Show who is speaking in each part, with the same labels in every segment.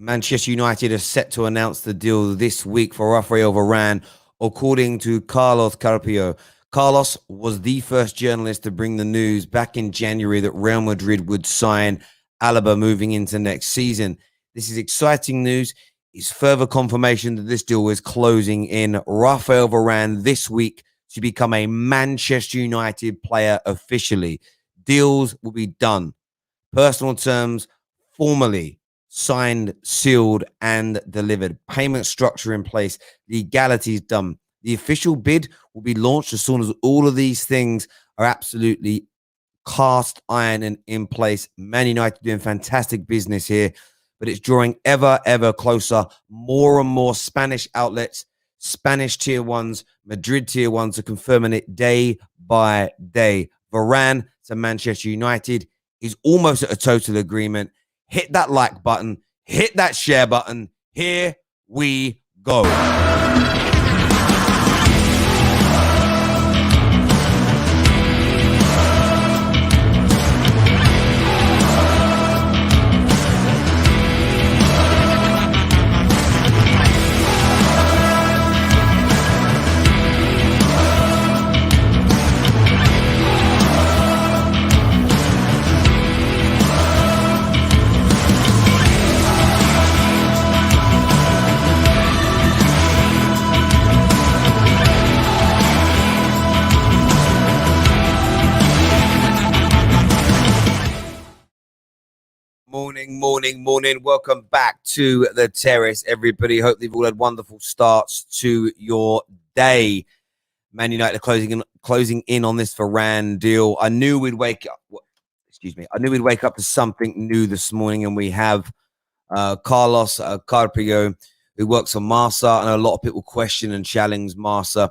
Speaker 1: Manchester United are set to announce the deal this week for Raphael Varane, according to Carlos Carpio. Carlos was the first journalist to bring the news back in January that Real Madrid would sign Alaba moving into next season. This is exciting news. It's further confirmation that this deal is closing in. Raphael Varane this week to become a Manchester United player officially. Deals will be done. Personal terms formally signed, sealed, and delivered. Payment structure in place. Legalities done. The official bid will be launched as soon as all of these things are absolutely cast iron and in place. Man United doing fantastic business here, but it's drawing ever closer. More and more Spanish outlets, Spanish tier ones, Madrid tier ones are confirming it day by day. Varane to Manchester United is almost at a total agreement. Hit that like button. Hit that share button. Here we go. Morning. Welcome back to the terrace, everybody. Hope you've all had wonderful starts to your day. Man United are closing in on this Varane deal. I knew we'd wake up. I knew we'd wake up to something new this morning, and we have Carlos Carpio, who works for Marca, and a lot of people question and challenge Marca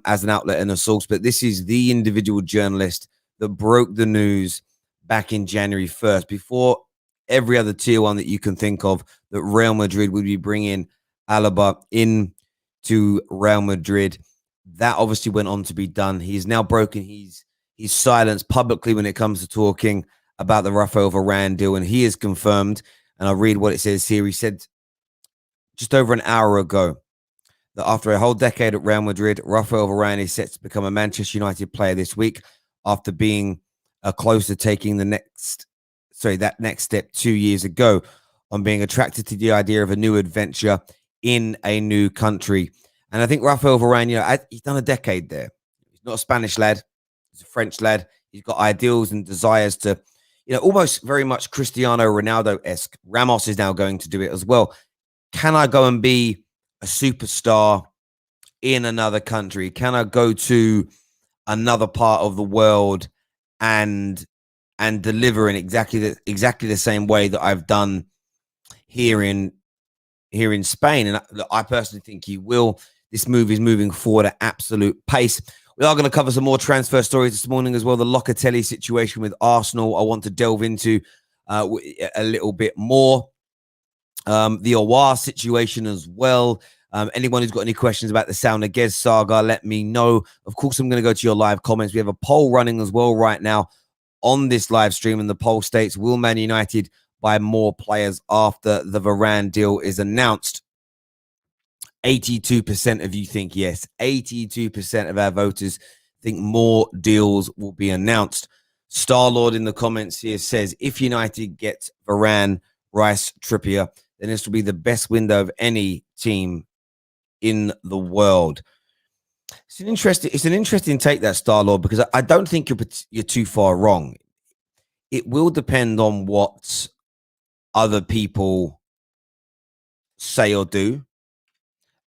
Speaker 1: as an outlet and a source. But this is the individual journalist that broke the news back in January 1st, before every other tier one that you can think of, that Real Madrid would be bringing Alaba in to Real Madrid. That obviously went on to be done. He's now broken his silence publicly when it comes to talking about the Raphael Varane deal, and he is confirmed, and I'll read what it says here. He said just over an hour ago that after a whole decade at Real Madrid, Raphael Varane is set to become a Manchester United player this week after being close to taking that next step 2 years ago on being attracted to the idea of a new adventure in a new country. And I think Raphael Varane, he's done a decade there. He's not a Spanish lad. He's a French lad. He's got ideals and desires to, almost very much Cristiano Ronaldo-esque. Ramos is now going to do it as well. Can I go and be a superstar in another country? Can I go to another part of the world and deliver in exactly the same way that I've done here in Spain? And I personally think he will. This move is moving forward at absolute pace. We are going to cover some more transfer stories this morning as well. The Locatelli situation with Arsenal, I want to delve into a little bit more. The Aouar situation as well. Anyone who's got any questions about the Saga saga, let me know. Of course, I'm going to go to your live comments. We have a poll running as well right now on this live stream, and the poll states, will Man United buy more players after the Varane deal is announced? 82% of you think yes. 82% of our voters think more deals will be announced. Starlord in the comments here says, if United get Varane, Rice, Trippier, then this will be the best window of any team in the world. It's an interesting take, that Starlord, because I don't think you're too far wrong. It will depend on what other people say or do.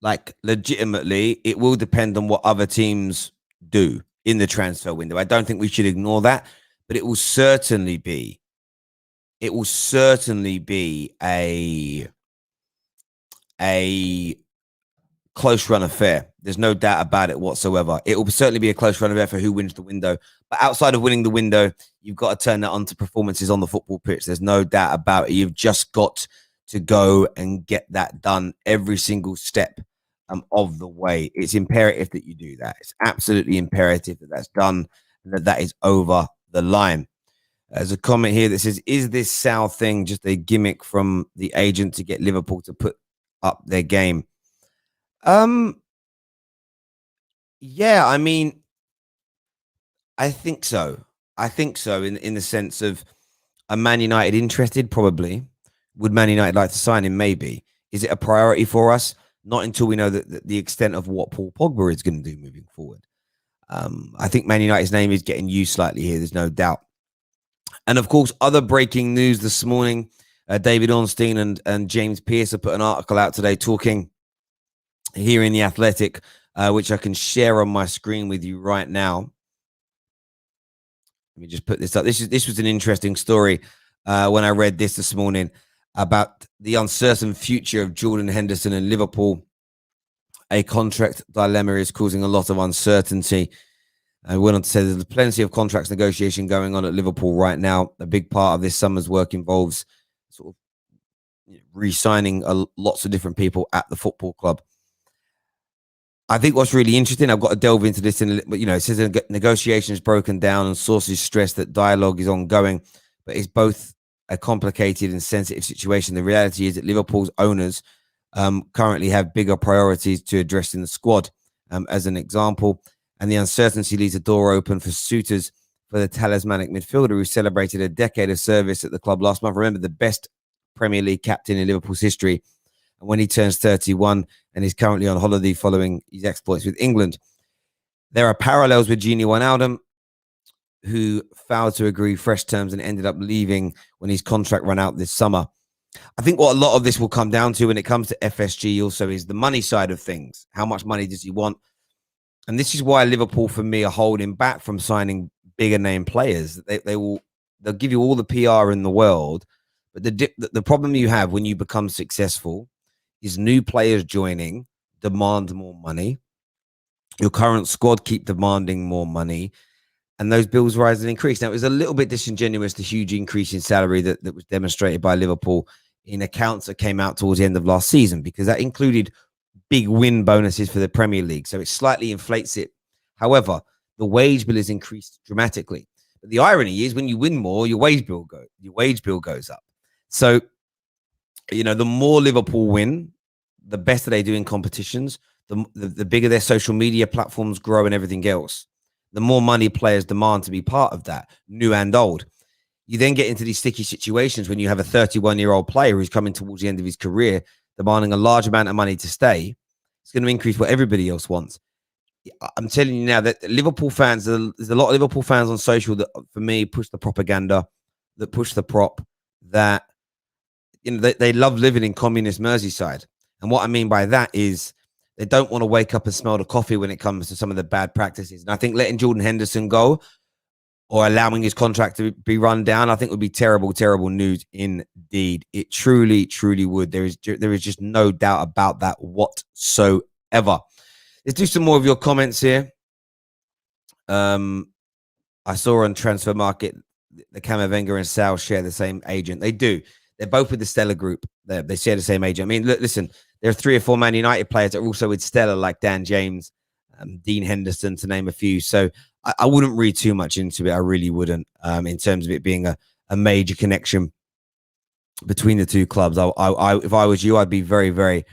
Speaker 1: Like, legitimately, it will depend on what other teams do in the transfer window. I don't think we should ignore that, but it will certainly be a close run affair. There's no doubt about it whatsoever. It will certainly be a close run affair for who wins the window. But outside of winning the window, you've got to turn that on to performances on the football pitch. There's no doubt about it. You've just got to go and get that done every single step of the way. It's imperative that you do that. It's absolutely imperative that that's done and that is over the line. There's a comment here that says, is this Sal thing just a gimmick from the agent to get Liverpool to put up their game? Yeah, I mean, I think so. I think so in the sense of, are Man United interested? Probably. Would Man United like to sign him? Maybe. Is it a priority for us? Not until we know the extent of what Paul Pogba is going to do moving forward. I think Man United's name is getting used slightly here. There's no doubt. And of course, other breaking news this morning, David Ornstein and James Pearce have put an article out today talking here in The Athletic, which I can share on my screen with you right now. Let me just put this up. This was an interesting story when I read this morning about the uncertain future of Jordan Henderson and Liverpool. A contract dilemma is causing a lot of uncertainty. I went on to say there's plenty of contracts negotiation going on at Liverpool right now. A big part of this summer's work involves sort of re-signing lots of different people at the football club. I think what's really interesting, I've got to delve into this, it says negotiations broken down and sources stress that dialogue is ongoing, but it's both a complicated and sensitive situation. The reality is that Liverpool's owners currently have bigger priorities to address in the squad, as an example, and the uncertainty leaves a door open for suitors for the talismanic midfielder who celebrated a decade of service at the club last month. Remember, the best Premier League captain in Liverpool's history, and when he turns 31 and is currently on holiday following his exploits with England. There are parallels with Gini Wijnaldum, who failed to agree fresh terms and ended up leaving when his contract ran out this summer. I think what a lot of this will come down to when it comes to FSG also is the money side of things. How much money does he want? And this is why Liverpool, for me, are holding back from signing bigger name players. They'll give you all the PR in the world, but the problem you have when you become successful is new players joining demand more money. Your current squad keep demanding more money, and those bills rise and increase. Now, it was a little bit disingenuous, the huge increase in salary that was demonstrated by Liverpool in accounts that came out towards the end of last season, because that included big win bonuses for the Premier League. So it slightly inflates it. However, the wage bill is increased dramatically. But the irony is when you win more, your wage bill goes up. So, the more Liverpool win, the better they do in competitions, the bigger their social media platforms grow and everything else. The more money players demand to be part of that, new and old. You then get into these sticky situations when you have a 31-year-old player who's coming towards the end of his career, demanding a large amount of money to stay. It's going to increase what everybody else wants. I'm telling you now that Liverpool fans, there's a lot of Liverpool fans on social that, for me, push the propaganda, that push the prop, that they love living in communist Merseyside. And what I mean by that is they don't want to wake up and smell the coffee when it comes to some of the bad practices. And I think letting Jordan Henderson go or allowing his contract to be run down, I think would be terrible, terrible news indeed. It truly, truly would. There is just no doubt about that whatsoever. Let's do some more of your comments here. I saw on Transfer Market, the CAMAVINGA and Sal share the same agent. They do. They're both with the Stella Group. They share the same agent. I mean, look, listen, there are 3 or 4 Man United players that are also with Stella, like Dan James, Dean Henderson, to name a few. So I wouldn't read too much into it. I really wouldn't, in terms of it being a major connection between the two clubs. If I was you, I'd be very, very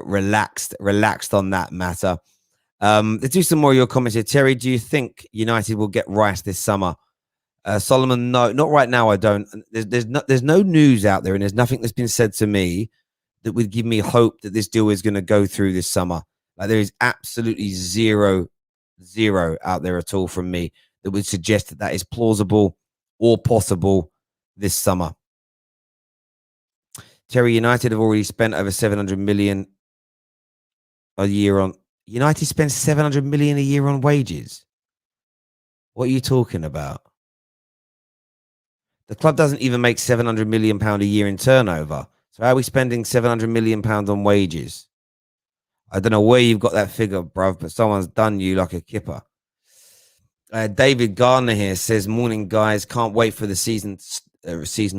Speaker 1: relaxed on that matter. Let's do some more of your comments here. Terry, do you think United will get Rice this summer? Solomon, no, not right now. I don't. There's no news out there, and there's nothing that's been said to me that would give me hope that this deal is going to go through this summer. Like, there is absolutely zero out there at all from me that would suggest that is plausible or possible this summer. Terry, United have already spent over 700 million a year on. United spends 700 million a year on wages. What are you talking about? The club doesn't even make 700 million pound a year in turnover. So how are we spending 700 million pounds on wages? I don't know where you've got that figure, bruv, but someone's done you like a kipper. David Gardner here says, morning, guys. Can't wait for the season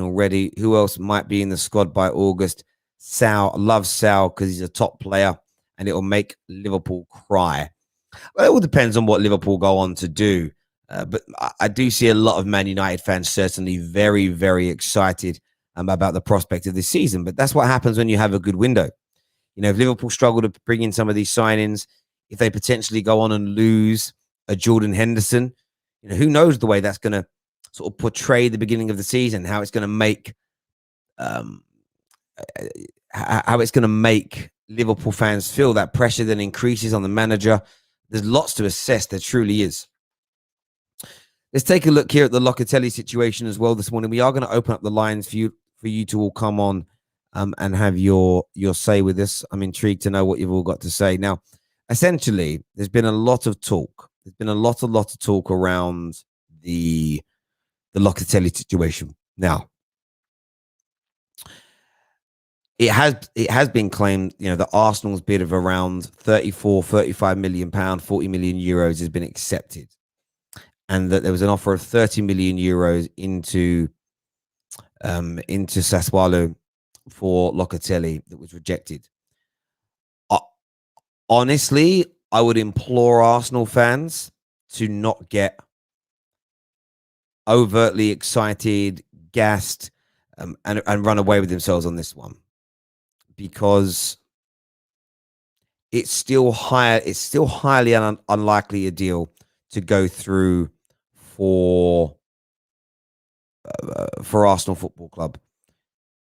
Speaker 1: already. Who else might be in the squad by August? Sal. I love Sal because he's a top player and it will make Liverpool cry. Well, it all depends on what Liverpool go on to do. But I do see a lot of Man United fans certainly very, very excited about the prospect of this season. But that's what happens when you have a good window. You know, if Liverpool struggle to bring in some of these signings, if they potentially go on and lose a Jordan Henderson, you know, who knows the way that's going to sort of portray the beginning of the season, how it's going to make Liverpool fans feel. That pressure then increases on the manager. There's lots to assess. There truly is. Let's take a look here at the Locatelli situation as well this morning. We are going to open up the lines for you to all come on and have your say with this. I'm intrigued to know what you've all got to say. Now, essentially, there's been a lot of talk. There's been a lot of talk around the Locatelli situation. Now, it has been claimed, you know, that Arsenal's bid of around 35 million pound, 40 million euros has been accepted, and that there was an offer of 30 million euros into Sassuolo for Locatelli that was rejected. Honestly, I would implore Arsenal fans to not get overtly excited, gassed, and run away with themselves on this one, because it's still highly unlikely a deal to go through for Arsenal Football Club.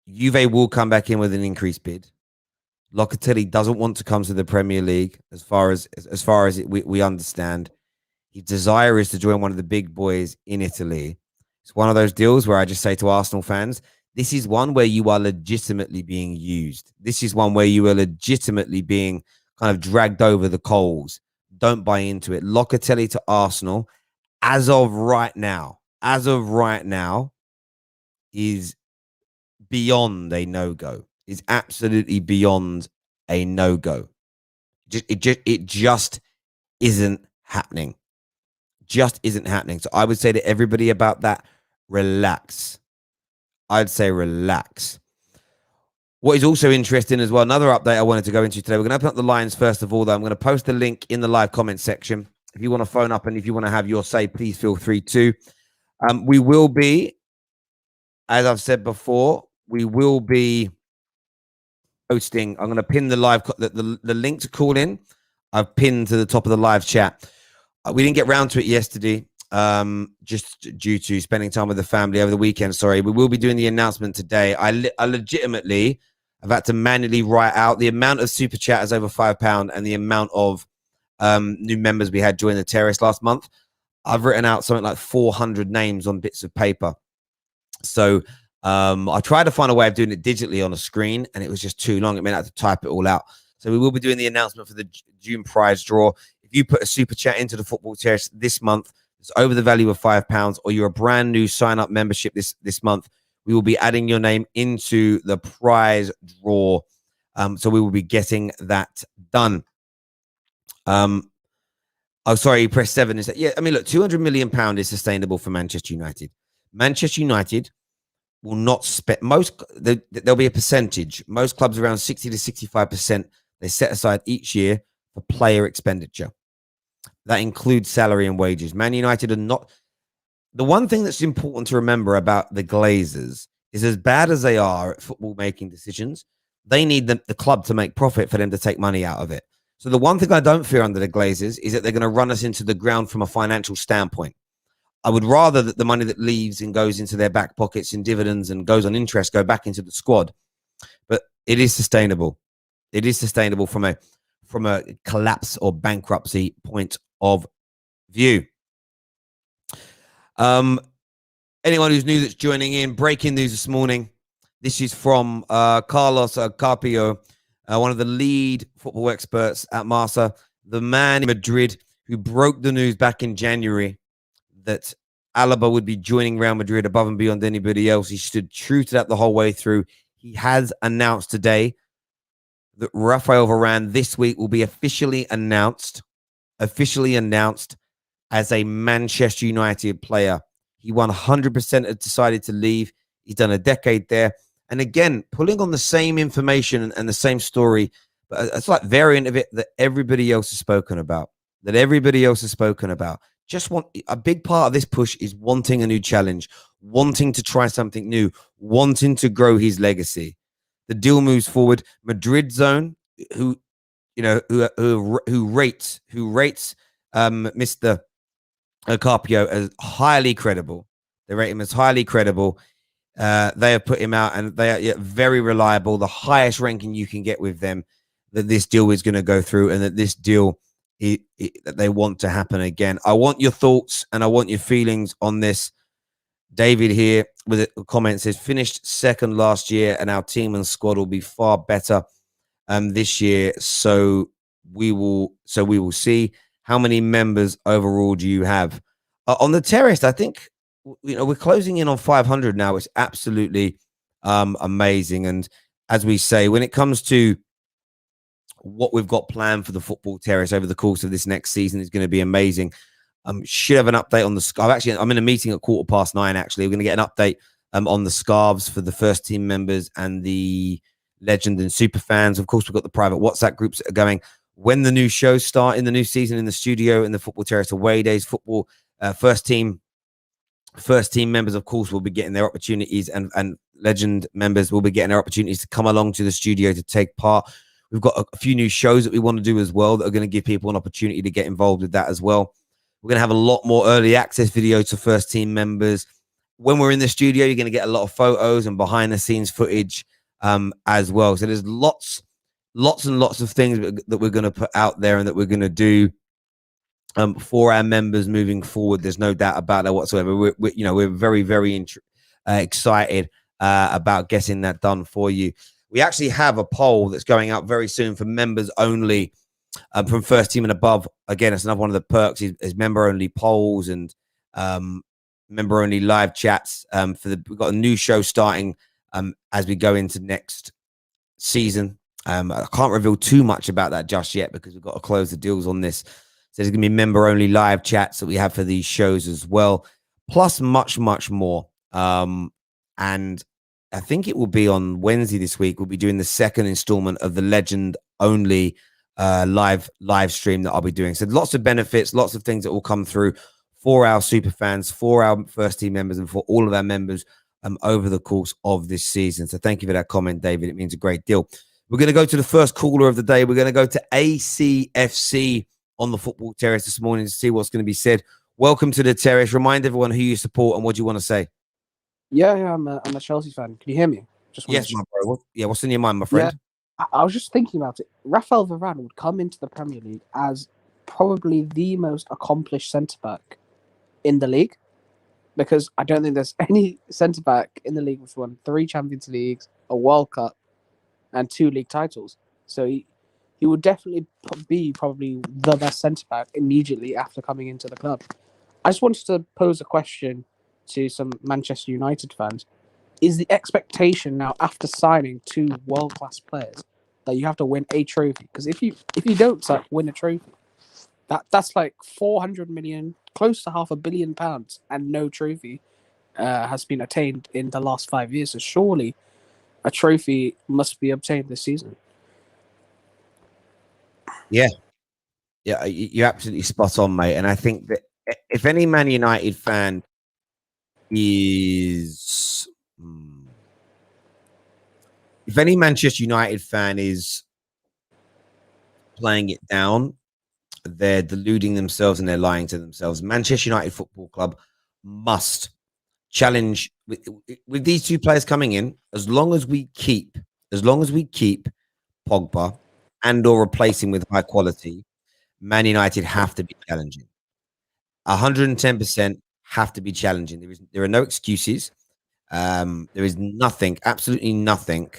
Speaker 1: Juve will come back in with an increased bid. Locatelli doesn't want to come to the Premier League, as far as we understand. His desire is to join one of the big boys in Italy. It's one of those deals where I just say to Arsenal fans, this is one where you are legitimately being used. This is one where you are legitimately being kind of dragged over the coals. Don't buy into it. Locatelli to Arsenal, as of right now, is beyond a no-go. Is absolutely beyond a no-go. It just isn't happening. Just isn't happening. So I would say to everybody about that, relax. I'd say relax. What is also interesting as well, another update I wanted to go into today. We're going to open up the lines first of all, though. I'm going to post the link in the live comment section. If you want to phone up and if you want to have your say, please feel free to. We will be, as I've said before, we will be posting. I'm going to pin the live the link to call in. I've pinned to the top of the live chat. We didn't get round to it yesterday, just due to spending time with the family over the weekend. Sorry, we will be doing the announcement today. I legitimately have had to manually write out the amount of super chatters over £5 and the amount of new members we had join the terrace last month. I've written out something like 400 names on bits of paper. So I tried to find a way of doing it digitally on a screen, and it was just too long. It meant I had to type it all out. So we will be doing the announcement for the June prize draw. If you put a super chat into the Football Terrace this month, it's over the value of £5, or you're a brand new sign-up membership this month, we will be adding your name into the prize draw. So we will be getting that done. Oh, sorry, press 7. Is that, yeah, I mean, look, £200 million is sustainable for Manchester United. Manchester United will not spend there'll be a percentage. Most clubs around 60 to 65% they set aside each year for player expenditure. That includes salary and wages. Man United are not. The one thing that's important to remember about the Glazers is, as bad as they are at football making decisions, they need the club to make profit for them to take money out of it. So the one thing I don't fear under the Glazers is that they're going to run us into the ground from a financial standpoint. I would rather that the money that leaves and goes into their back pockets in dividends and goes on interest go back into the squad. But it is sustainable. It is sustainable from a collapse or bankruptcy point of view. Anyone who's new that's joining in, breaking news this morning. This is from Carlos Carpio, one of the lead football experts at Marca, the man in Madrid who broke the news back in January that Alaba would be joining Real Madrid above and beyond anybody else. He stood true to that the whole way through. He has announced today that Raphael Varane this week will be officially announced as a Manchester United player. He 100% had decided to leave. He's done a decade there. And again, pulling on the same information and the same story, but it's like variant of it that everybody else has spoken about. just want a big part of this push is wanting a new challenge, wanting to try something new, wanting to grow his legacy. The deal moves forward. Madrid zone, who rates Mr. Carpio as highly credible. They rate him as highly credible. They have put him out, and they are very reliable. The highest ranking you can get with them, that this deal is going to go through, and that this deal that they want to happen again. I want your thoughts and I want your feelings on this. David here with a comment says, finished second last year, and our team and squad will be far better this year. So we will see. How many members overall do you have on the terrace? I think we're closing in on 500 now. It's absolutely amazing. And as we say, when it comes to what we've got planned for the football terrace over the course of this next season, is going to be amazing. Should have an update on the scarf. Actually, I'm in a meeting at 9:15. Actually, we're going to get an update on the scarves for the first team members and the legend and super fans. Of course, we've got the private WhatsApp groups that are going. When the new shows start in the new season in the studio, in the football terrace away days, football first team members, of course, will be getting their opportunities, and legend members will be getting their opportunities to come along to the studio to take part. We've got a few new shows that we want to do as well that are going to give people an opportunity to get involved with that as well. We're going to have a lot more early access videos to first team members. When we're in the studio, you're going to get a lot of photos and behind the scenes footage as well. So there's lots and lots of things that we're going to put out there and that we're going to do for our members moving forward. There's no doubt about that whatsoever. We're very, very excited about getting that done for you. We actually have a poll that's going out very soon for members only. From first team and above. Again, it's another one of the perks is member only polls and member only live chats. We've got a new show starting as we go into next season. I can't reveal too much about that just yet because we've got to close the deals on this. So there's going to be member only live chats that we have for these shows as well, plus much more. And I think it will be on Wednesday this week. We'll be doing the second installment of the legend only live stream that I'll be doing. So lots of benefits, lots of things that will come through for our super fans, for our first team members, and for all of our members over the course of this season. So thank you for that comment, David. It means a great deal. We're going to go to the first caller of the day. We're going to go to ACFC on the football terrace this morning to see what's going to be said. Welcome to the terrace. Remind everyone who you support and what you want to say.
Speaker 2: Yeah, I'm a Chelsea fan. Can you hear me?
Speaker 1: Yes, my bro. What's in your mind, my friend?
Speaker 2: Yeah. I was just thinking about it. Raphael Varane would come into the Premier League as probably the most accomplished centre-back in the league, because I don't think there's any centre-back in the league who's won 3 Champions Leagues, a World Cup, and 2 league titles. So he would definitely be probably the best centre-back immediately after coming into the club. I just wanted to pose a question to some Manchester United fans. Is the expectation now, after signing 2 world-class players, that you have to win a trophy? Because if you don't win a trophy, that's like 400 million, close to £500 million, and no trophy has been attained in the last 5 years. So surely a trophy must be obtained this season.
Speaker 1: Yeah, you're absolutely spot on, mate. And I think that if any Man United fan is... If any Manchester United fan is playing it down, they're deluding themselves and they're lying to themselves. Manchester United Football Club must challenge with these 2 players coming in. As long as we keep Pogba and or replacing with high quality, Man United have to be challenging. 110% have to be challenging. There are no excuses. There is nothing, absolutely nothing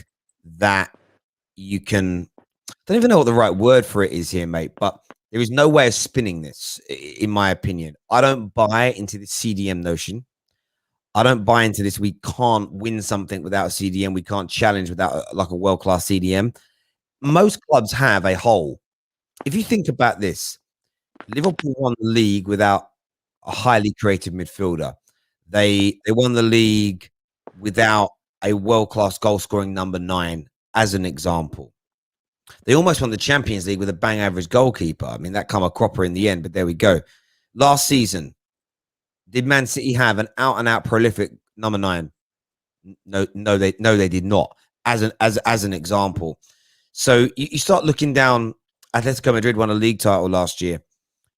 Speaker 1: that you can... I don't even know what the right word for it is here, mate, but there is no way of spinning this, in my opinion. I don't buy into the CDM notion. I don't buy into this. We can't win something without a CDM. We can't challenge without a world-class CDM. Most clubs have a hole. If you think about this, Liverpool won the league without a highly creative midfielder. They won the league without a world-class goal-scoring number 9, as an example. They almost won the Champions League with a bang average goalkeeper. I mean, that come a cropper in the end, but there we go. Last season, did Man City have an out-and-out prolific number 9? No, they did not. As an example, so you start looking down. Atletico Madrid won a league title last year.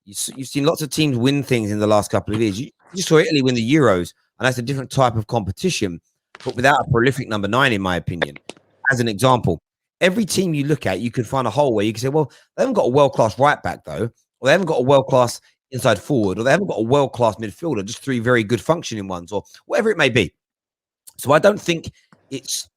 Speaker 1: You've seen lots of teams win things in the last couple of years. You saw Italy win the Euros, and that's a different type of competition, but without a prolific number 9, in my opinion. As an example, every team you look at, you could find a hole where you can say, well, they haven't got a world-class right back, though, or they haven't got a world-class inside forward, or they haven't got a world-class midfielder, just 3 very good functioning ones, or whatever it may be. So I don't think it's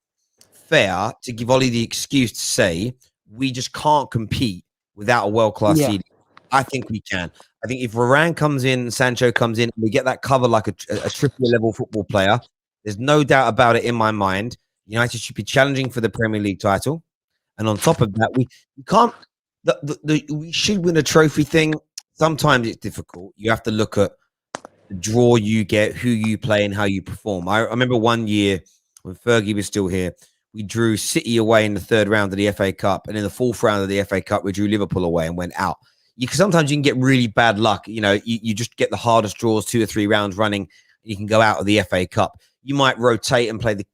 Speaker 1: fair to give Ollie the excuse to say we just can't compete without a world-class CD. I think we can. I think if Varane comes in, Sancho comes in, and we get that cover like a triple level football player, there's no doubt about it in my mind. United should be challenging for the Premier League title. And on top of that, we can't, we should win a trophy thing. Sometimes it's difficult. You have to look at the draw you get, who you play, and how you perform. I remember one year when Fergie was still here, we drew City away in the 3rd round of the FA Cup. And in the 4th round of the FA Cup, we drew Liverpool away and went out. Sometimes you can get really bad luck. You just get the hardest draws 2 or 3 rounds running, and you can go out of the FA Cup. You might rotate and play the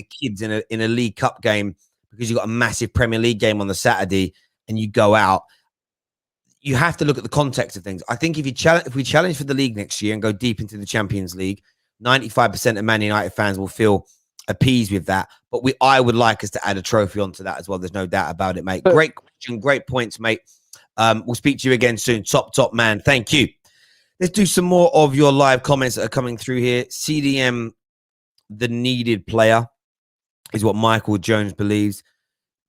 Speaker 1: kids in a League Cup game because you've got a massive Premier League game on the Saturday and you go out. You have to look at the context of things. I think if we challenge for the league next year and go deep into the Champions League, 95% of Man United fans will feel appeased with that. But I would like us to add a trophy onto that as well. There's no doubt about it, mate. Great question, great points, mate. We'll speak to you again soon. Top man. Thank you. Let's do some more of your live comments that are coming through here. CDM, the needed player, is what Michael Jones believes.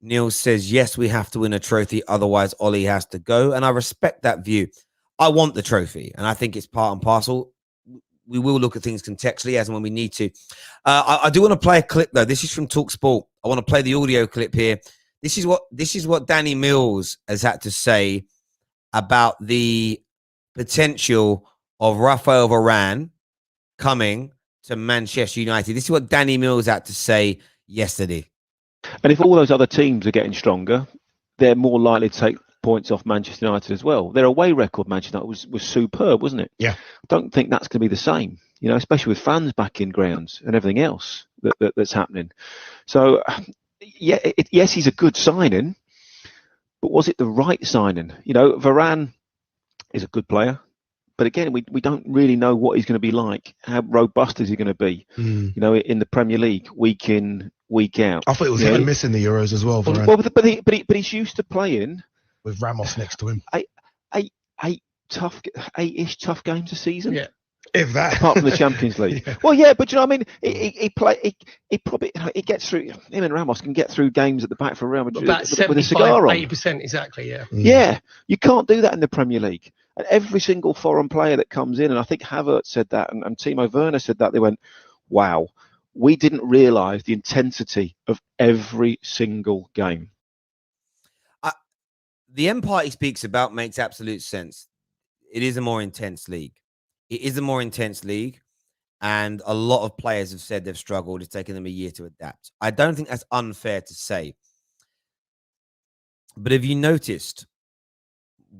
Speaker 1: Neil says, yes, we have to win a trophy. Otherwise, Ollie has to go. And I respect that view. I want the trophy, and I think it's part and parcel. We will look at things contextually as and when we need to. I do want to play a clip, though. This is from TalkSport. I want to play the audio clip here. This is what Danny Mills has had to say about the potential of Raphael Varane coming to Manchester United. This is what Danny Mills had to say yesterday.
Speaker 3: And if all those other teams are getting stronger, they're more likely to take points off Manchester United as well. Their away record, Manchester United, was superb, wasn't it?
Speaker 4: Yeah.
Speaker 3: I don't think that's going to be the same, especially with fans back in grounds and everything else that's happening. So, yes, he's a good signing, but was it the right signing? Varane is a good player, but again, we don't really know what he's going to be like. How robust is he going to be? In the Premier League, week in, week out.
Speaker 4: I thought it was even missing the Euros as well.
Speaker 3: Well, but he's used to playing
Speaker 4: with Ramos next to him.
Speaker 3: Eight-ish tough games a season.
Speaker 4: Yeah, if that.
Speaker 3: Apart from the Champions League. Yeah. Well, yeah, but he probably gets through. Him and Ramos can get through games at the back for Real Madrid with a cigar on.
Speaker 5: 80% exactly. Yeah.
Speaker 3: Yeah, you can't do that in the Premier League. And every single foreign player that comes in, and I think Havertz said that, and Timo Werner said that, they went, "Wow, we didn't realise the intensity of every single game."
Speaker 1: The empire he speaks about makes absolute sense. It is a more intense league. It is a more intense league, and a lot of players have said they've struggled. It's taken them a year to adapt. I don't think that's unfair to say. But have you noticed,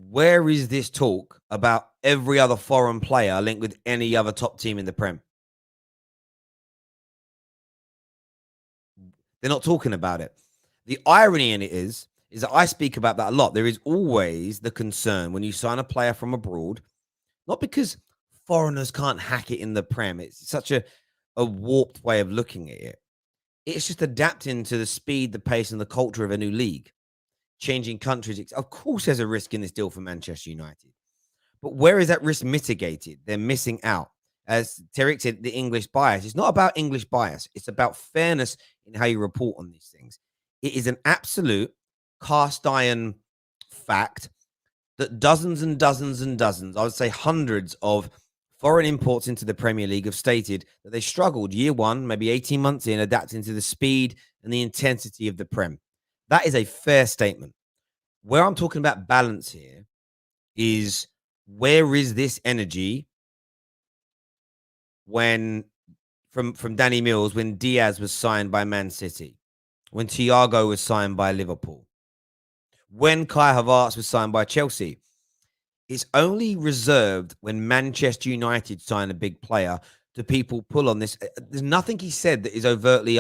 Speaker 1: where is this talk about every other foreign player linked with any other top team in the Prem? They're not talking about it. The irony in it is that I speak about that a lot. There is always the concern when you sign a player from abroad, not because foreigners can't hack it in the Prem. It's such a warped way of looking at it. It's just adapting to the speed, the pace, and the culture of a new league. Changing countries. Of course, there's a risk in this deal for Manchester United. But where is that risk mitigated? They're missing out. As Tarek said, the English bias. It's not about English bias. It's about fairness in how you report on these things. It is an absolute cast iron fact that dozens and dozens and dozens, I would say hundreds of foreign imports into the Premier League have stated that they struggled year one, maybe 18 months in, adapting to the speed and the intensity of the Prem. That is a fair statement. Where I'm talking about balance here is, where is this energy when from Danny Mills when Diaz was signed by Man City, when Thiago was signed by Liverpool, when Kai Havertz was signed by Chelsea? It's only reserved when Manchester United sign a big player do people pull on this. There's nothing he said that is overtly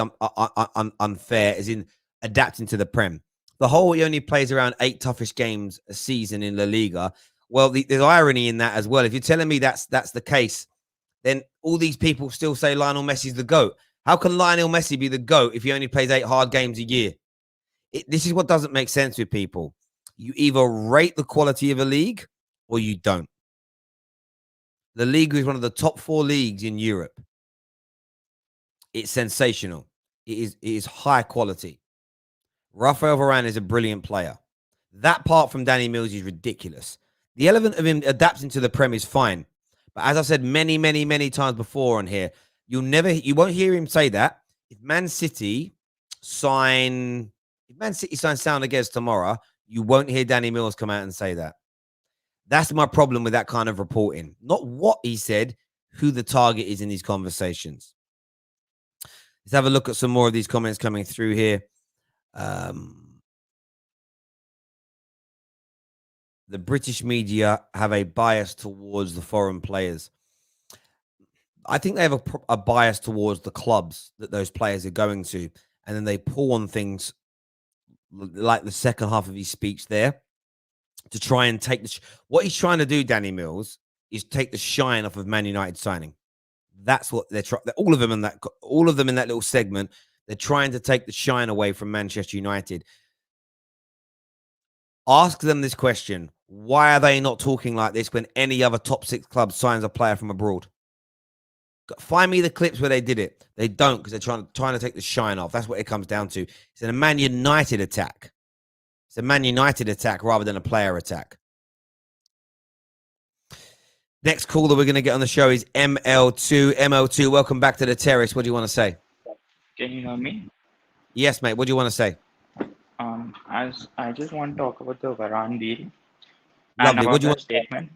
Speaker 1: unfair, as in adapting to the Prem. The whole he only plays around 8 toughest games a season in La Liga. Well, there's irony in that as well. If you're telling me that's the case, then all these people still say Lionel Messi's the GOAT. How can Lionel Messi be the GOAT if he only plays 8 hard games a year? This is what doesn't make sense with people. You either rate the quality of a league or you don't. The league is one of the top 4 leagues in Europe. It's sensational. It is high quality. Raphael Varane is a brilliant player. That part from Danny Mills is ridiculous. The element of him adapting to the Prem is fine. But as I said many, many, many times before on here, you won't hear him say that. If Man City sign Sound Against tomorrow, you won't hear Danny Mills come out and say that. That's my problem with that kind of reporting. Not what he said, who the target is in these conversations. Let's have a look at some more of these comments coming through here. The British media have a bias towards the foreign players. I think they have a bias towards the clubs that those players are going to. And then they pull on things like the second half of his speech there to try and take what he's trying to do, Danny Mills, is take the shine off of Man United signing. That's what they're trying. All of them in that little segment, they're trying to take the shine away from Manchester United. Ask them this question: why are they not talking like this when any other top 6 club signs a player from abroad? Find me the clips where they did it. They don't, because they're trying to take the shine off. That's what it comes down to. It's a Man United attack. It's a Man United attack rather than a player attack. Next call that we're going to get on the show is ML2. ML2, welcome back to the terrace. What do you want to say?
Speaker 5: Can you hear me?
Speaker 1: Yes, mate. What do you want to say?
Speaker 5: As I just want to talk about the Varane deal
Speaker 1: Lovely.
Speaker 5: and
Speaker 1: What
Speaker 5: about
Speaker 1: do you
Speaker 5: the
Speaker 1: want?
Speaker 5: statement.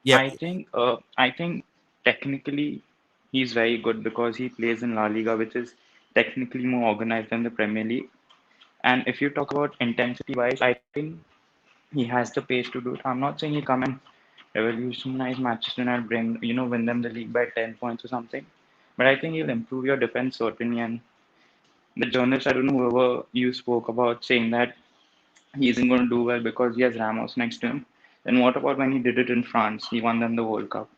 Speaker 1: Yeah.
Speaker 5: I think technically he's very good because he plays in La Liga, which is technically more organized than the Premier League. And if you talk about intensity wise, I think he has the pace to do it. I'm not saying he come and revolutionize Manchester United, win them the league by 10 points or something. But I think he'll improve your defense certainly. And the journalist, I don't know whoever you spoke about saying that he isn't going to do well because he has Ramos next to him. Then what about when he did it in France? He won them the World Cup.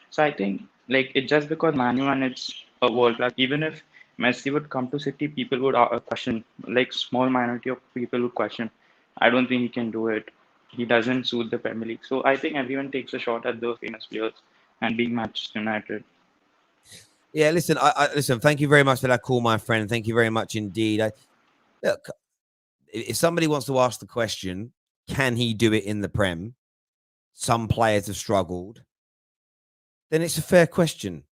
Speaker 5: So I think it's just because Man U and it's a world class. Even if Messi would come to City, people would question. Small minority of people would question. I don't think he can do it. He doesn't suit the Premier League. So I think everyone takes a shot at the famous players and being Manchester United.
Speaker 1: Yeah, listen. Listen. Thank you very much for that call, my friend. Thank you very much indeed. Look, if somebody wants to ask the question, can he do it in the Prem? Some players have struggled. Then it's a fair question.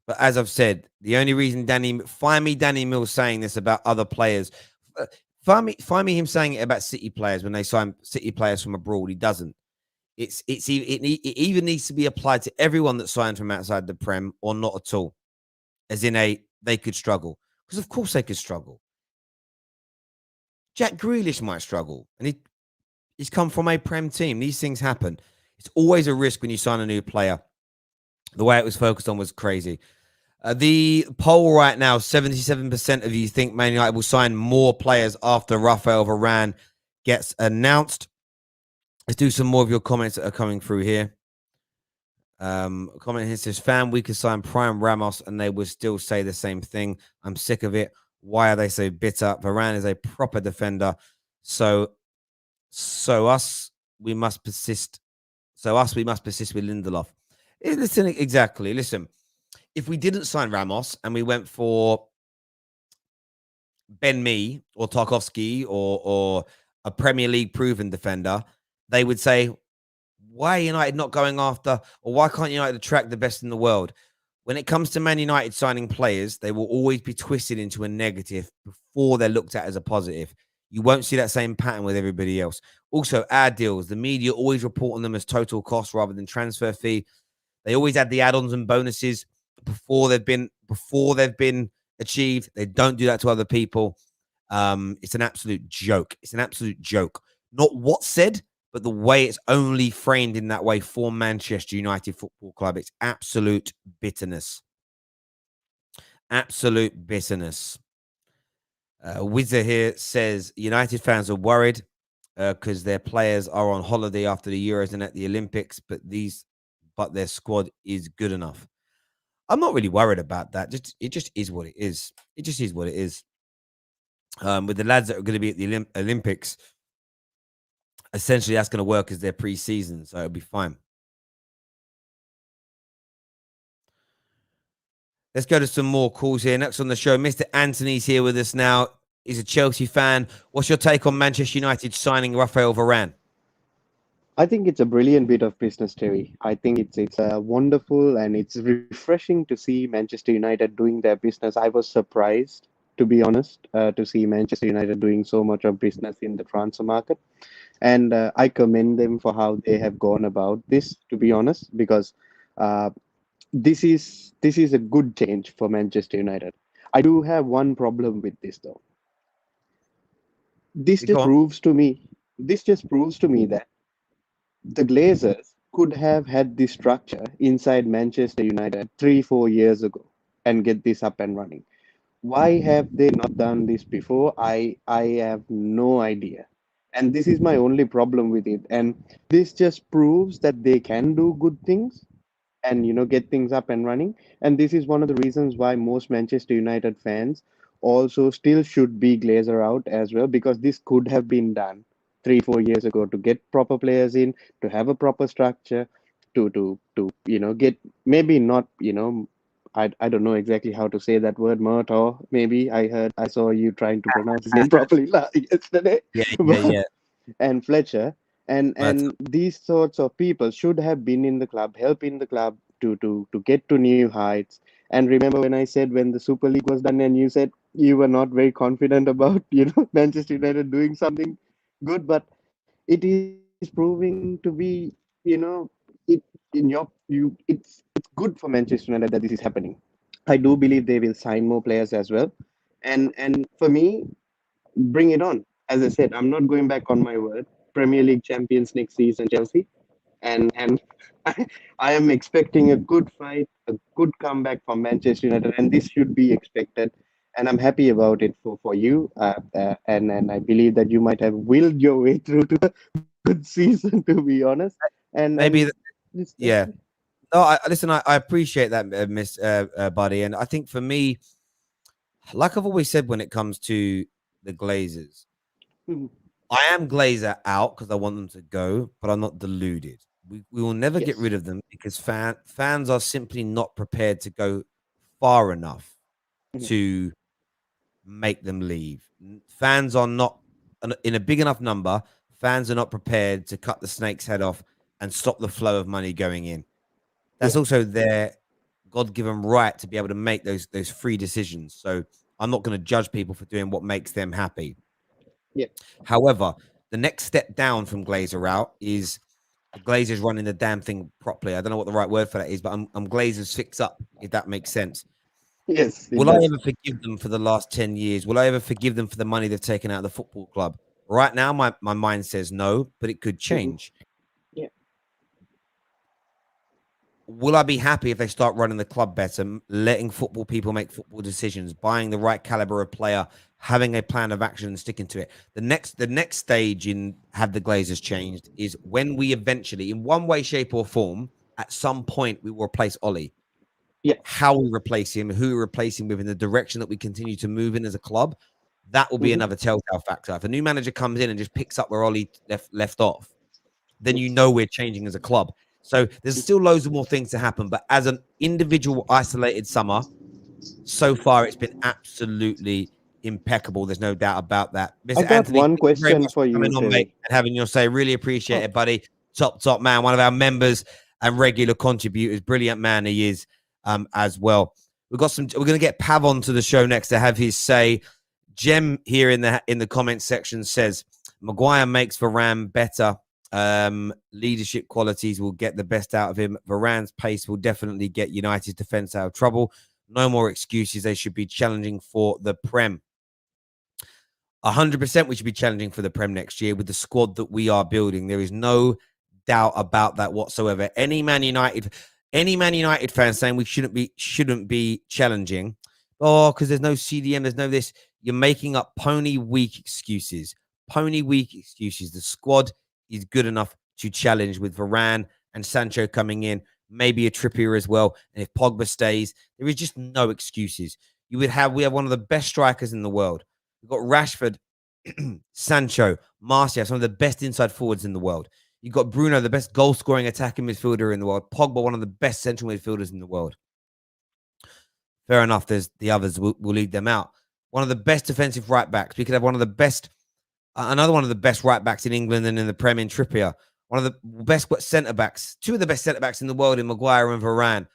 Speaker 1: But as I've said, the only reason Danny Mills saying this about other players, find me him saying it about City players when they sign City players from abroad. He doesn't. It even needs to be applied to everyone that signed from outside the Prem or not at all. As in they could struggle. Because of course they could struggle. Jack Grealish might struggle. And he's come from a Prem team. These things happen. It's always a risk when you sign a new player. The way it was focused on was crazy. The poll right now, 77% of you think Man United will sign more players after Raphael Varane gets announced. Let's do some more of your comments that are coming through here. Comment here says, "Fam, we could sign Prime Ramos and they would still say the same thing. I'm sick of it. Why are they so bitter? Varane is a proper defender. So we must persist with Lindelof." Listen, exactly. Listen, if we didn't sign Ramos and we went for Ben Mee or Tarkowski or a Premier League proven defender, they would say, why are United not going after, or why can't United attract the best in the world? When it comes to Man United signing players, they will always be twisted into a negative before they're looked at as a positive. You won't see that same pattern with everybody else. Also, our deals, the media always report on them as total cost rather than transfer fee. They always add the add-ons and bonuses before they've been achieved. They don't do that to other people. It's an absolute joke. It's an absolute joke. Not what's said, but the way it's only framed in that way for Manchester United Football Club, it's absolute bitterness. Absolute bitterness. Wizard here says United fans are worried because their players are on holiday after the Euros and at the Olympics, but their squad is good enough. I'm not really worried about that. It just is what it is. It just is what it is. With the lads that are going to be at the Olympics, essentially that's going to work as their pre-season, so it'll be fine. Let's go to some more calls here. Next on the show, Mr. Anthony's here with us now. He's a Chelsea fan. What's your take on Manchester United signing Raphael Varane?
Speaker 6: I think it's a brilliant bit of business, Terry. I think it's wonderful and it's refreshing to see Manchester United doing their business. I was surprised, to be honest, to see Manchester United doing so much of business in the transfer market. And I commend them for how they have gone about this, to be honest, because uh, this is a good change for Manchester United. I do have one problem with this, though. This
Speaker 1: Go
Speaker 6: just
Speaker 1: on.
Speaker 6: proves to me. This just proves to me that the Glazers could have had this structure inside Manchester United 3-4 years ago and get this up and running. Why have they not done this before? I have no idea. And this is my only problem with it. And this just proves that they can do good things and get things up and running. And this is one of the reasons why most Manchester United fans also still should be Glazer out as well, because this could have been done 3-4 years ago to get proper players in, to have a proper structure, to get, maybe not, I don't know exactly how to say that word, Murtaugh. Maybe I saw you trying to pronounce his name properly yesterday.
Speaker 1: Yeah.
Speaker 6: And Fletcher and
Speaker 1: But
Speaker 6: these sorts of people should have been in the club, helping the club to get to new heights. And remember when I said when the Super League was done, and you said you were not very confident about Manchester United doing something good, but it is proving to be it in it's good for Manchester United that this is happening. I do believe they will sign more players as well, and for me, bring it on. As I said, I'm not going back on my word. Premier League champions next season, Chelsea, and I am expecting a good fight, a good comeback from Manchester United, and this should be expected. And I'm happy about it for you. And I believe that you might have willed your way through to a good season, to be honest.
Speaker 1: maybe,
Speaker 6: It's,
Speaker 1: yeah. No, listen, I appreciate that, Miss Buddy. And I think for me, like I've always said when it comes to the Glazers,
Speaker 6: Mhm.
Speaker 1: I am Glazer out because I want them to go, but I'm not deluded. We will never get
Speaker 6: Yes.
Speaker 1: rid of them because fans are simply not prepared to go far enough
Speaker 6: Mhm.
Speaker 1: to make them leave. Fans are not in a big enough number. Fans are not prepared to cut the snake's head off and stop the flow of money going in. That's
Speaker 6: Yeah.
Speaker 1: also their God-given right to be able to make those free decisions. So I'm not going to judge people for doing what makes them happy.
Speaker 6: Yeah.
Speaker 1: However, the next step down from Glazer out is the Glazers running the damn thing properly. I don't know what the right word for that is, but I'm Glazers fix up, if that makes sense.
Speaker 6: Yes. It
Speaker 1: Will I
Speaker 6: does.
Speaker 1: ever forgive them for the last 10 years? Will I ever forgive them for the money they've taken out of the football club? Right now, my mind says no, but it could
Speaker 6: Mhm.
Speaker 1: change.
Speaker 6: Yeah.
Speaker 1: Will I be happy if they start running the club better, letting football people make football decisions, buying the right caliber of player, having a plan of action and sticking to it? The next stage in have the Glazers changed is when we eventually, in one way, shape, or form, at some point, we will replace Ollie.
Speaker 6: Yeah.
Speaker 1: How we replace him, who we replace him with, in the direction that we continue to move in as a club, that will be
Speaker 6: Mhm.
Speaker 1: another telltale factor. If a new manager comes in and just picks up where Ollie left off, then you
Speaker 6: Yes.
Speaker 1: know we're changing as a club. So there's still loads of more things to happen. But as an individual isolated summer, so far it's been absolutely impeccable. There's no doubt about that.
Speaker 6: I
Speaker 1: Mr.
Speaker 6: got
Speaker 1: Anthony,
Speaker 6: one
Speaker 1: thank you very
Speaker 6: question
Speaker 1: much for
Speaker 6: for you,
Speaker 1: coming on, mate,
Speaker 6: Terry.
Speaker 1: and having your say. Really appreciate
Speaker 6: Oh,
Speaker 1: it, buddy. Top man, one of our members and regular contributors. Brilliant man he is as well. We're going to get Pav on to the show next to have his say. Jem here in the comment section says Maguire makes Varane better. Leadership qualities will get the best out of him. Varane's pace will definitely get United's defense out of trouble. No more excuses. They should be challenging for the Prem. 100% we should be challenging for the Prem next year with the squad that we are building. There is no doubt about that whatsoever. Any Man United fan saying we shouldn't be challenging, because there's no CDM, there's no this, you're making up pony weak excuses. The squad is good enough to challenge with Varane and Sancho coming in, maybe a Trippier as well. And if Pogba stays, there is just no excuses. We have one of the best strikers in the world. We've got Rashford, Sancho, Martial, some of the best inside forwards in the world. You've got Bruno, the best goal-scoring attacking midfielder in the world. Pogba, one of the best central midfielders in the world. Fair enough, there's the others, we'll lead them out. One of the best defensive right-backs. We could have another one of the best right-backs in England and in the Prem in Trippier. One of the best centre-backs, two of the best centre-backs in the world in Maguire and Varane.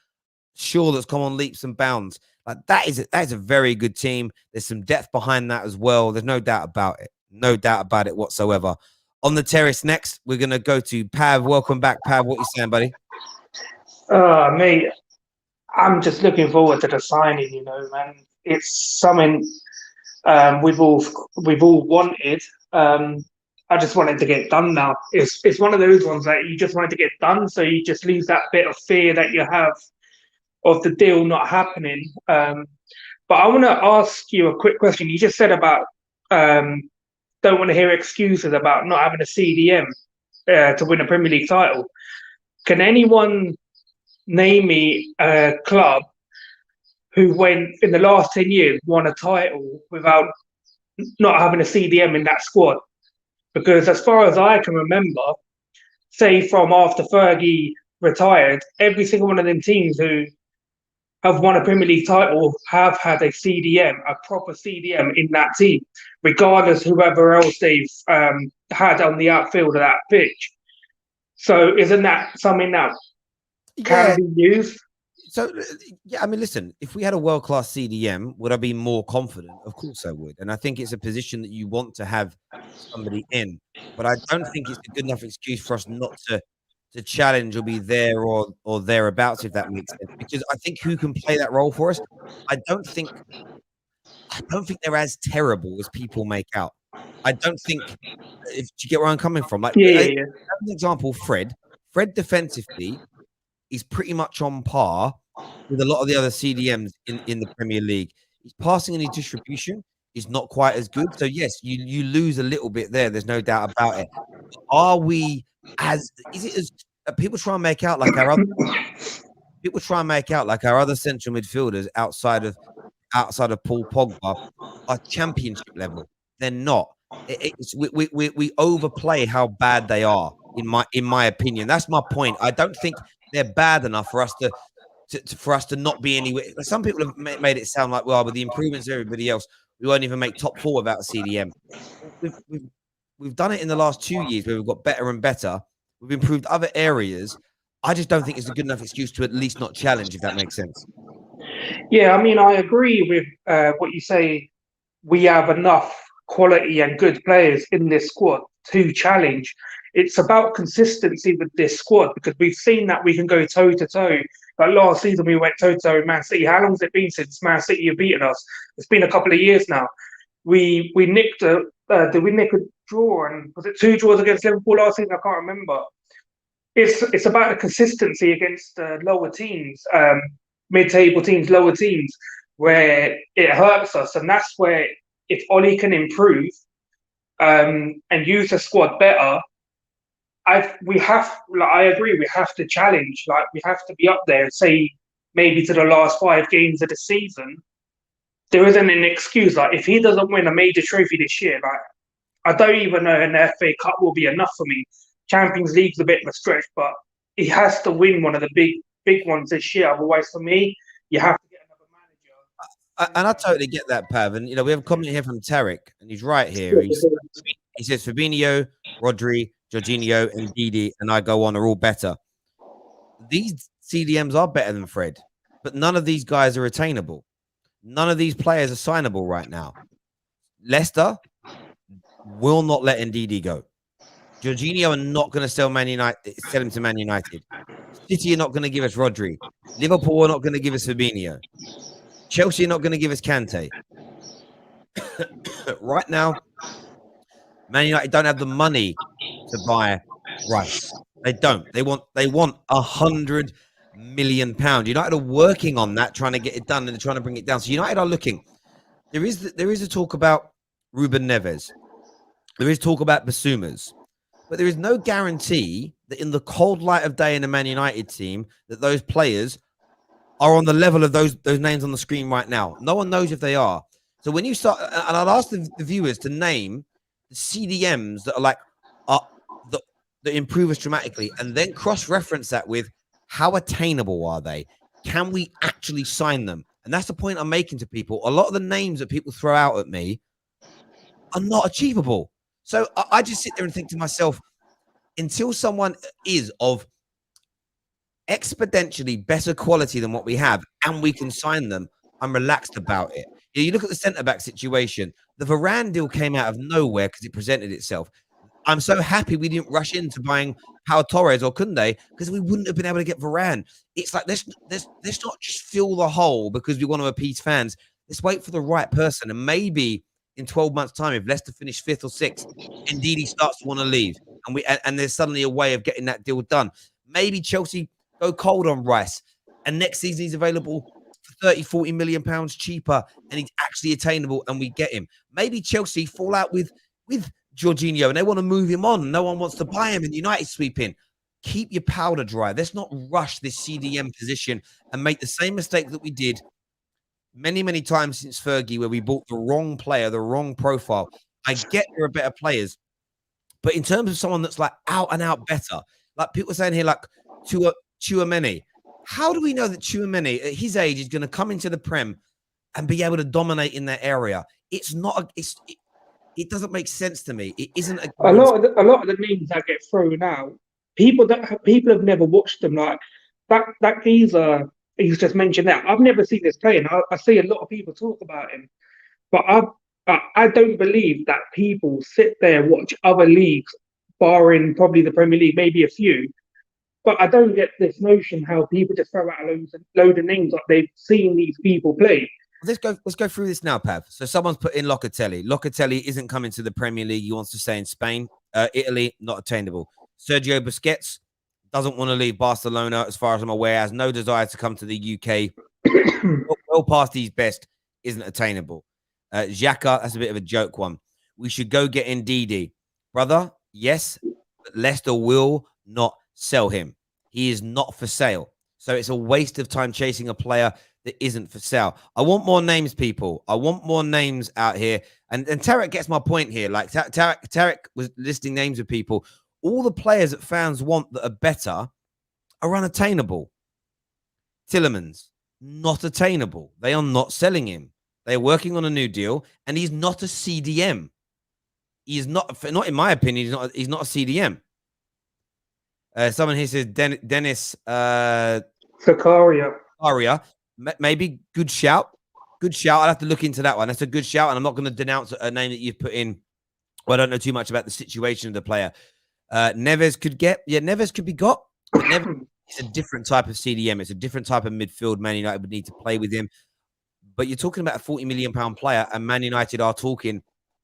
Speaker 1: Shaw that's come on leaps and bounds. Like that is a very good team. There's some depth behind that as well. There's no doubt about it. No doubt about it whatsoever. On the terrace next, we're going to go to Pav. Welcome back, Pav. What you saying, buddy?
Speaker 7: Mate, I'm just looking forward to the signing, man. It's something we've all wanted. I just wanted to get done now. It's one of those ones that you just wanted to get done, so you just lose that bit of fear that you have of the deal not happening. But I want to ask you a quick question. You just said about don't want to hear excuses about not having a CDM to win a Premier League title. Can anyone name me a club who went in the last 10 years won a title without not having a CDM in that squad? Because as far as I can remember, say from after Fergie retired, every single one of them teams who have won a Premier League title have had a CDM, a proper CDM in that team, regardless whoever else they've had on the outfield of that pitch. So isn't that something that can be used?
Speaker 1: So, yeah, I mean, listen, if we had a world-class CDM, would I be more confident? Of course I would. And I think it's a position that you want to have somebody in. But I don't think it's a good enough excuse for us not to challenge or be there or thereabouts, if that makes sense. Because I think who can play that role for us, I don't think they're as terrible as people make out. I don't think, if you get where I'm coming from, like,
Speaker 7: yeah.
Speaker 1: As an example, Fred defensively is pretty much on par with a lot of the other CDMs in the Premier League. His passing and his distribution is not quite as good. So yes, you lose a little bit there. There's no doubt about it. Are we people try and make out like our other central midfielders outside of Paul Pogba are championship level? They're not. We overplay how bad they are, in my opinion. That's my point. I don't think they're bad enough for us to not be anywhere. Some people have made it sound like, well, with the improvements of everybody else, we won't even make top four without a CDM. We've done it in the last 2 years where we've got better and better. We've improved other areas. I just don't think it's a good enough excuse to at least not challenge, if that makes sense.
Speaker 7: Yeah, I mean, I agree with what you say. We have enough quality and good players in this squad to challenge. It's about consistency with this squad, because we've seen that we can go toe-to-toe. Like last season, we went toe-to-toe with Man City. How long has it been since Man City have beaten us? It's been a couple of years now. We nicked did we nick a draw? And was it 2 draws against Liverpool last season? I can't remember. It's about the consistency against lower teams, mid-table teams, lower teams, where it hurts us. And that's where, if Ollie can improve and use the squad better, I agree, we have to challenge. Like, we have to be up there, say, maybe to the last 5 games of the season. There isn't an excuse. Like, if he doesn't win a major trophy this year, like, I don't even know an FA Cup will be enough for me. Champions League's a bit of a stretch, but he has to win one of the big ones this year. Otherwise, for me, you have to get another manager.
Speaker 1: And I totally get that, Pav. And, we have a comment here from Tarek, and he's right here. He says, Fabinho, Rodri, Jorginho, and Didi, and I go on, are all better. These CDMs are better than Fred, but none of these guys are attainable. None of these players are signable right now. Leicester will not let Ndidi go. Jorginho are not going to sell him to Man United. City are not going to give us Rodri. Liverpool are not going to give us Fabinho. Chelsea are not going to give us Kante. Right now, Man United don't have the money to buy Rice. They don't. They want £100 million. United are working on that, trying to get it done, and they're trying to bring it down. So United are looking. There is a talk about Ruben Neves. There is talk about Basumas. But there is no guarantee that in the cold light of day in a Man United team, that those players are on the level of those names on the screen right now. No one knows if they are. So when you start, and I'll ask the viewers to name the CDMs that are like, that improve us dramatically, and then cross-reference that with how attainable are they? Can we actually sign them? And that's the point I'm making to people. A lot of the names that people throw out at me are not achievable. So I just sit there and think to myself, until someone is of exponentially better quality than what we have and we can sign them, I'm relaxed about it. You look at the centre-back situation. The Varane deal came out of nowhere because it presented itself. I'm so happy we didn't rush into buying Pau Torres or Koundé because we wouldn't have been able to get Varane. It's like, let's not just fill the hole because we want to appease fans. Let's wait for the right person. And maybe in 12 months' time, if Leicester finish 5th or 6th, indeed he starts to want to leave. And there's suddenly a way of getting that deal done. Maybe Chelsea go cold on Rice. And next season he's available for 30, 40 million pounds cheaper. And he's actually attainable and we get him. Maybe Chelsea fall out with Jorginho and they want to move him on. No one wants to buy him and United sweep in. Keep your powder dry. Let's not rush this CDM position and make the same mistake that we did many, many times since Fergie, where we bought the wrong player, the wrong profile. I get there are better players, but in terms of someone that's like out and out better, like people are saying here, like Tchouaméni, how do we know that Tchouaméni at his age is going to come into the Prem and be able to dominate in that area? It's not. It doesn't make sense to me. It isn't
Speaker 7: a lot of the names that get thrown out. People have never watched them. Like that geezer he's just mentioned that. I've never seen this play, and I see a lot of people talk about him, but I don't believe that people sit there watch other leagues, barring probably the Premier League, maybe a few. But I don't get this notion how people just throw out a load of names like they've seen these people play.
Speaker 1: Let's go through this now, Pav. So someone's put in Locatelli. Locatelli isn't coming to the Premier League. He wants to stay in Spain. Italy, not attainable. Sergio Busquets doesn't want to leave Barcelona, as far as I'm aware, has no desire to come to the UK. Well past his best, isn't attainable. Xhaka, that's a bit of a joke one. We should go get Ndidi. Brother, yes, but Leicester will not sell him. He is not for sale. So it's a waste of time chasing a player that isn't for sale. I want more names, people. I want more names out here. And Tarek gets my point here. Like Tarek was listing names of people. All the players that fans want that are better are unattainable. Tillemans, not attainable. They are not selling him. They're working on a new deal, and he's not a CDM. He is not in my opinion, he's not a CDM. Someone here says Dennis
Speaker 7: Zakaria.
Speaker 1: Maybe good shout. Good shout. I'll have to look into that one. That's a good shout, and I'm not going to denounce a name that you've put in. Well, I don't know too much about the situation of the player. Neves could be got. But Neves is a different type of CDM. It's a different type of midfield. Man United would need to play with him. But you're talking about a £40 million player, and Man United are talking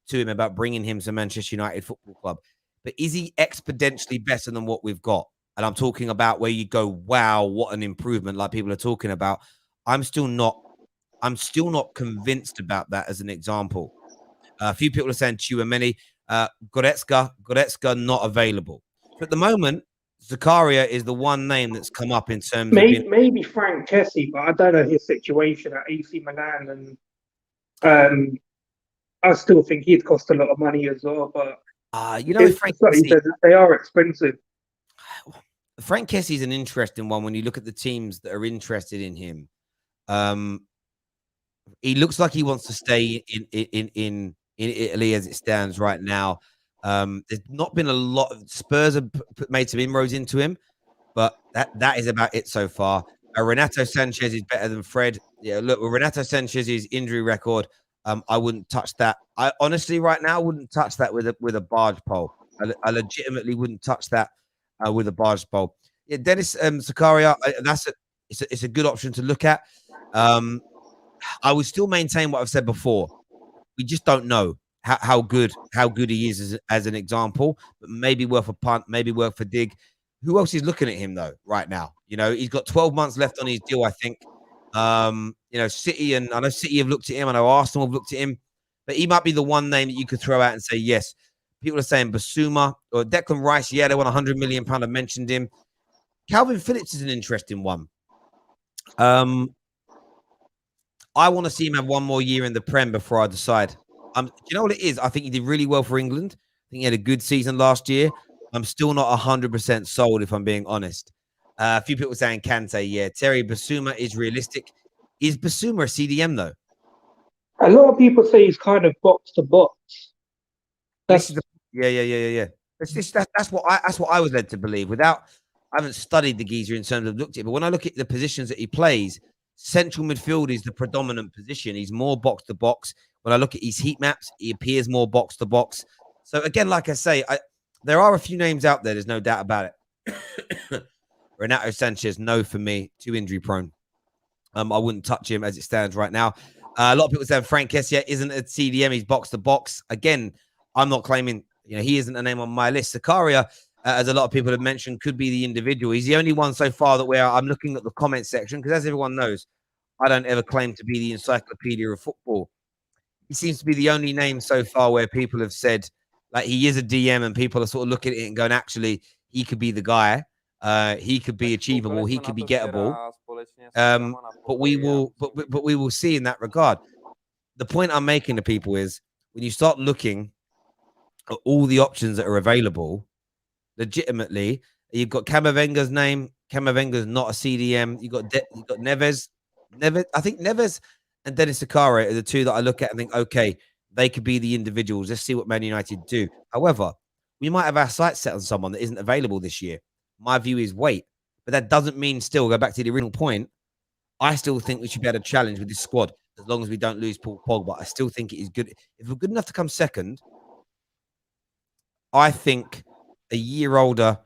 Speaker 1: to him about bringing him to Manchester United Football Club. But is he exponentially better than what we've got? And I'm talking about where you go, wow, what an improvement, like people are talking about. I'm still not convinced about that as an example. A few people are saying Tchouaméni, Goretzka not available. But at the moment, Zakaria is the one name that's come up in terms of
Speaker 7: maybe Frank Kessie, but I don't know his situation at AC Milan, and I still think he'd cost a lot of money as well. But
Speaker 1: Frank Kessie,
Speaker 7: they are expensive.
Speaker 1: Frank Kessie is an interesting one when you look at the teams that are interested in him. He looks like he wants to stay in Italy as it stands right now. There's not been a lot of Spurs have made some inroads into him, but that is about it so far. Renato Sanchez is better than Fred. Yeah, look, with Renato Sanchez's injury record, I wouldn't touch that. I honestly, right now, wouldn't touch that with a barge pole. I legitimately wouldn't touch that with a barge pole. Yeah, Dennis Zakaria, it's a good option to look at. I would still maintain what I've said before. We just don't know how good he is as an example, but maybe worth a punt, maybe worth a dig. Who else is looking at him though right now? You know, he's got 12 months left on his deal, I think. You know, City, and I know City have looked at him, I know Arsenal have looked at him, but he might be the one name that you could throw out and say yes. People are saying Basuma or Declan Rice. Yeah, they want £100 million. I mentioned him. Calvin Phillips is an interesting one. I want to see him have one more year in the Prem before I decide. You know what it is? I think he did really well for England. I think he had a good season last year. I'm still not 100% sold, if I'm being honest. A few people saying Kante. Yeah, Terry, Basuma is realistic. Is Basuma a CDM though?
Speaker 7: A lot of people say he's kind of box to box.
Speaker 1: Yeah. That's what I was led to believe. I haven't studied the geezer in terms of looked at it, but when I look at the positions that he plays, central midfield is the predominant position. He's more box to box. When I look at his heat maps, he appears more box to box. So again, like I say, there are a few names out there. There's no doubt about it. Renato Sanchez, no for me. Too injury prone. I wouldn't touch him as it stands right now. A lot of people saying Frank Kessie isn't a CDM. He's box to box. Again, I'm not claiming, he isn't a name on my list. Zakaria, as a lot of people have mentioned, could be the individual. He's the only one so far that where I'm looking at the comment section, because as everyone knows, I don't ever claim to be the encyclopedia of football. He seems to be the only name so far where people have said, like, he is a DM, and people are sort of looking at it and going, actually, he could be the guy. He could be achievable. He could be gettable. But we will see in that regard. The point I'm making to people is when you start looking at all the options that are available, legitimately, you've got Camavinga's name. Camavinga's not a CDM. You've got Neves. I think Neves and Dennis Zakaria are the two that I look at and think, okay, they could be the individuals. Let's see what Man United do. However, we might have our sights set on someone that isn't available this year. My view is wait. But that doesn't mean still, go back to the original point, I still think we should be able to challenge with this squad as long as we don't lose Paul Pogba. I still think it is good. If we're good enough to come second, I think a year older,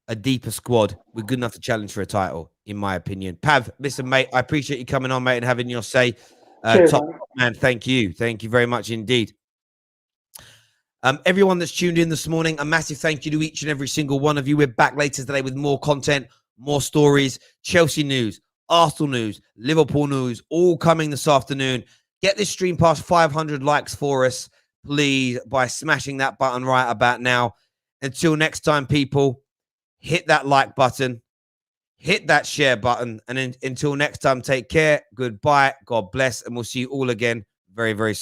Speaker 1: a deeper squad, we're good enough to challenge for a title, in my opinion. Pav, listen, mate, I appreciate you coming on, mate, and having your say. Top man, thank you. Thank you very much indeed. Everyone that's tuned in this morning, a massive thank you to each and every single one of you. We're back later today with more content, more stories, Chelsea news, Arsenal news, Liverpool news, all coming this afternoon. Get this stream past 500 likes for us, please, by smashing that button right about now. Until next time, people, hit that like button, hit that share button, and until next time, take care, goodbye, God bless, and we'll see you all again very, very soon.